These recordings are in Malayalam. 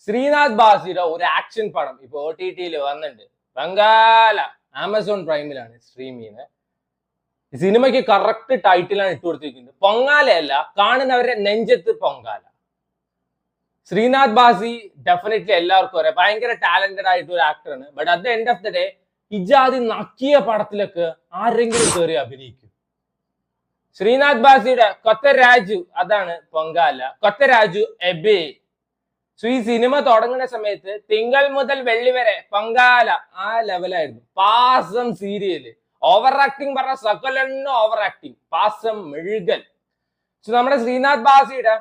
ശ്രീനാഥ് ബാസിയുടെ ഒരു ആക്ഷൻ പടം ഇപ്പൊ OTT വന്നിട്ടുണ്ട്. ബംഗാല ആമസോൺ പ്രൈമിലാണ് സ്ട്രീം ചെയ്യുന്നത്. സിനിമയ്ക്ക് കറക്റ്റ് ടൈറ്റിലാണ് ഇട്ട് കൊടുത്തിരിക്കുന്നത്. പൊങ്കാലയല്ല, കാണുന്നവരെ നെഞ്ചത്ത് പൊങ്കാല. ശ്രീനാഥ് ബാസി ഡെഫിനറ്റ്ലി എല്ലാവർക്കും അറിയാം, ഭയങ്കര ടാലന്റഡ് ആയിട്ട് ഒരു ആക്ടറാണ്. But at the end of the day ഇജാതി നക്കിയ പടത്തിലൊക്കെ ആരെങ്കിലും കയറി അഭിനയിക്കും. ശ്രീനാഥ് ബാസിയുടെ കൊത്തരാജു അതാണ് പൊങ്കാല, കൊത്തരാജു എബേ. സോ ഈ സിനിമ തുടങ്ങുന്ന സമയത്ത് തിങ്കൾ മുതൽ വെള്ളി വരെ പൊങ്കാല ആ ലെവലായിരുന്നു. പാസം സീരിയല്, ഓവർ ആക്ടിങ് പറഞ്ഞ സകലെണ്ണ ഓവർ ആക്ടിങ്, പാസം മെഴുകൽ. സോ നമ്മുടെ ശ്രീനാഥ് ബാസിയുടെ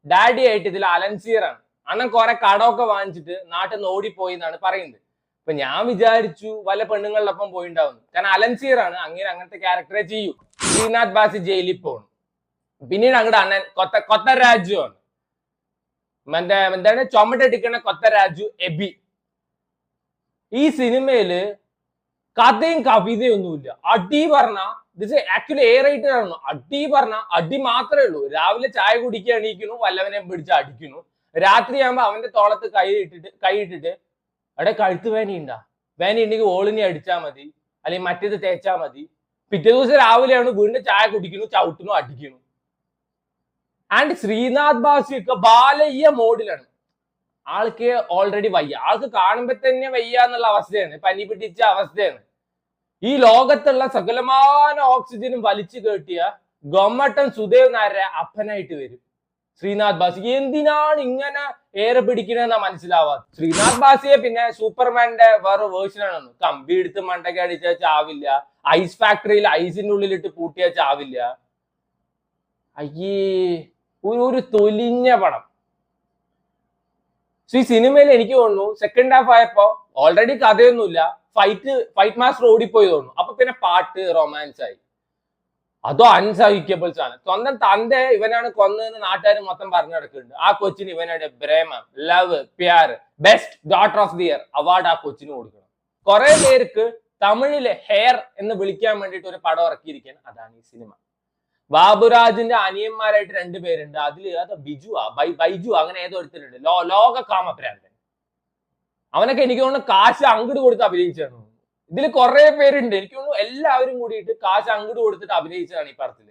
ഡാഡി ആയിട്ട് ഇതിൽ അലൻസീറാണ്. അണ്ണൻ കുറെ കടമൊക്കെ വാങ്ങിച്ചിട്ട് നാട്ടിൽ നിന്ന് ഓടിപ്പോയി എന്നാണ് പറയുന്നത്. അപ്പൊ ഞാൻ വിചാരിച്ചു വല്ല പെണ്ണുങ്ങളിലൊപ്പം പോയിണ്ടാവുന്നു. കാരണം അലൻസീറാണ്, അങ്ങനെ അങ്ങനത്തെ ക്യാരക്ടറെ ചെയ്യൂ. ശ്രീനാഥ് ബാസി ജയിലിൽ പോകണം. പിന്നീട് അങ്ങോട്ട് അണ്ണൻ കൊത്തരാജു ആണ്. എന്താണ് ചുമട്ടടിക്കണ കൊത്തരാജു എബി. ഈ സിനിമയില് കഥയും കവിതയൊന്നുമില്ല. അടി പറഞ്ഞ ദിസ് ആക്ച്വലി എ റൈറ്റർ ആണ്. അടി പറഞ്ഞ അടി മാത്രമേ ഉള്ളൂ. രാവിലെ ചായ കുടിക്കുക, എണീക്കുന്നു, വല്ലവനെ പിടിച്ച് അടിക്കുന്നു. രാത്രിയാകുമ്പോ അവന്റെ തോളത്ത് കൈയിട്ടിട്ട് അവിടെ കഴുത്ത് വേനയുണ്ടാ, വേനയുണ്ടെങ്കിൽ ഓളിനെ അടിച്ചാൽ മതി, അല്ലെങ്കിൽ മറ്റേത് തേച്ചാൽ മതി. പിറ്റേ ദിവസം രാവിലെയാണ് വീണ്ടും ചായ കുടിക്കുന്നു, ചവിട്ടുന്നു, അടിക്കുന്നു. ആൻഡ് ശ്രീനാഥ് ബാസി ഒക്കെ ബാലയ്യ മോഡിലാണ്. ആൾക്ക് ഓൾറെഡി വയ്യ, ആൾക്ക് കാണുമ്പോ തന്നെ വയ്യ എന്നുള്ള അവസ്ഥയാണ്, പനി പിടിച്ച അവസ്ഥയാണ്. ഈ ലോകത്തുള്ള സകലമായ ഓക്സിജനും വലിച്ചു കേട്ടിയ ഗൊമ്മട്ടൻ സുദേവ് നായരെ അപ്പനായിട്ട് വരും ശ്രീനാഥ് ബാസി. എന്തിനാണ് ഇങ്ങനെ ഏറെ പിടിക്കണെന്നാ മനസ്സിലാവാത്ത. ശ്രീനാഥ് ബാസിയെ പിന്നെ സൂപ്പർമാന്റെ വേറെ വേർഷനാണെന്ന്. കമ്പി എടുത്ത് മണ്ടയ്ക്ക് അടിച്ചാൽ ചാവില്ല, ഐസ് ഫാക്ടറിയിൽ ഐസിന്റെ ഉള്ളിലിട്ട് പൂട്ടിയാൽ ചാവില്ല. അയ്യേ, ഒരു തൊലിഞ്ഞ പടം. ഈ സിനിമയിൽ എനിക്ക് തോന്നുന്നു സെക്കൻഡ് ഹാഫ് ആയപ്പോ ഓൾറെഡി കഥയൊന്നുമില്ല, ഫൈറ്റ് മാസ്റ്റർ ഓടിപ്പോയി തോന്നുന്നു. അപ്പൊ പിന്നെ പാട്ട് റൊമാൻസ് ആയി. അതോ അൺസഹിക്കബിൾസ് ആണ്. സ്വന്തം തന്റെ ഇവനാണ് കൊന്നതെന്ന് നാട്ടുകാർ മൊത്തം പറഞ്ഞു നടക്കുന്നുണ്ട്. ആ കൊച്ചിന് ഇവനാണ് പ്രേമം, ലവ്, പ്യാർ, best daughter of the year award ആ കൊച്ചിന് കൊടുക്കണം. കുറെ പേർക്ക് തമിഴിലെ ഹെയർ എന്ന് വിളിക്കാൻ വേണ്ടിയിട്ട് ഒരു പടം ഇറക്കിയിരിക്കുകയാണ്. അതാണ് ഈ സിനിമ. ബാബുരാജിന്റെ അനിയന്മാരായിട്ട് രണ്ടുപേരുണ്ട്. അതിൽ ഏതോ ബൈജു അങ്ങനെ ഏതോ എടുത്തിട്ടുണ്ട്. ലോക കാമപ്രാന്തൻ. അവനൊക്കെ എനിക്ക് തോന്നുന്നു കാശ് അങ്ങോട്ട് കൊടുത്ത് അഭിനയിച്ചാണ്. ഇതിൽ കുറെ പേരുണ്ട്. എനിക്ക് തോന്നുന്നു എല്ലാവരും കൂടിയിട്ട് കാശ് അങ്ങോട്ട് കൊടുത്തിട്ട് അഭിനയിച്ചതാണ് ഈ പടത്തിൽ.